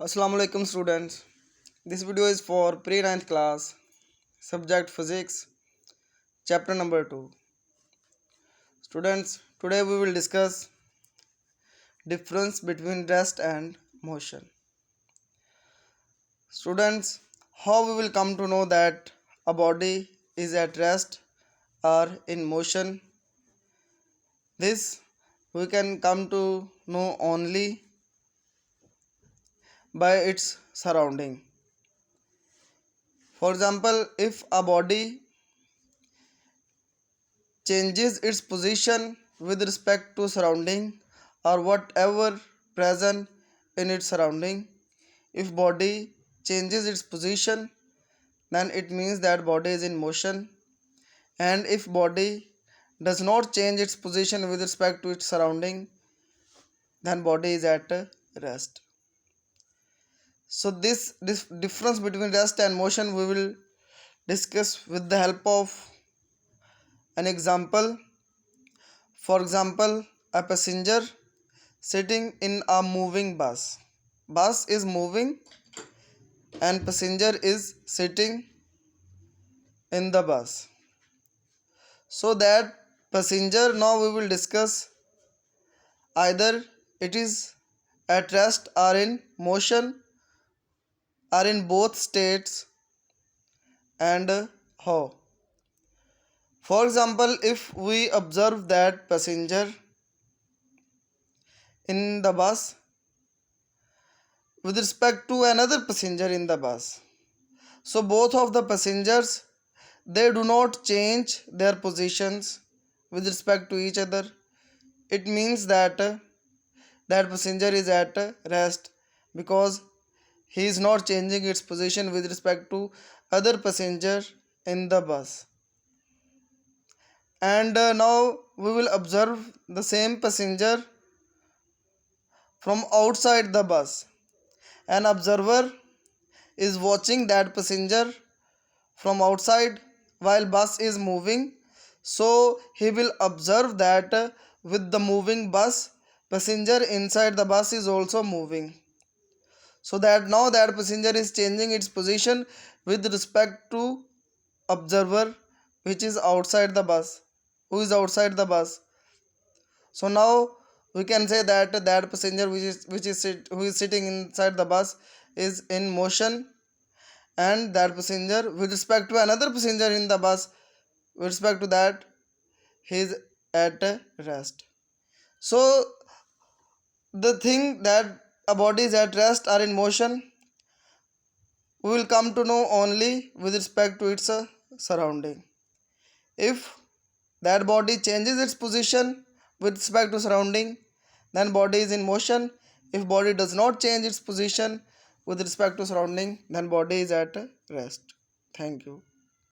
Assalamu alaikum students. This video is for pre-9th class, subject physics, chapter number 2. Students, today we will discuss difference between rest and motion. Students, how we will come to know that a body is at rest or in motion? This we can come to know only by its surrounding. For example, if a body changes its position with respect to surrounding or whatever present in its surrounding, if body changes its position, then it means that body is in motion, and if body does not change its position with respect to its surrounding, then body is at rest. So this difference between rest and motion we will discuss with the help of an example. For example, a passenger sitting in a moving bus. Bus is moving and passenger is sitting in the bus. So that passenger, now we will discuss either it is at rest or in motion or in both states, and how. For example, if we observe that passenger in the bus with respect to another passenger in the bus, so both of the passengers, they do not change their positions with respect to each other. It means that that passenger is at rest because he is not changing its position with respect to other passenger in the bus. And now we will observe the same passenger from outside the bus. An observer is watching that passenger from outside while bus is moving, so he will observe that with the moving bus, passenger inside the bus is also moving, so that now that passenger is changing its position with respect to observer which is outside the bus, who is outside the bus. So now we can say that that passenger who is sitting inside the bus is in motion, and that passenger with respect to another passenger in the bus, with respect to that, he is at rest. So the thing that a body is at rest or in motion, we will come to know only with respect to its surrounding. If that body changes its position with respect to surrounding, then body is in motion. If body does not change its position with respect to surrounding, then body is at rest. Thank you.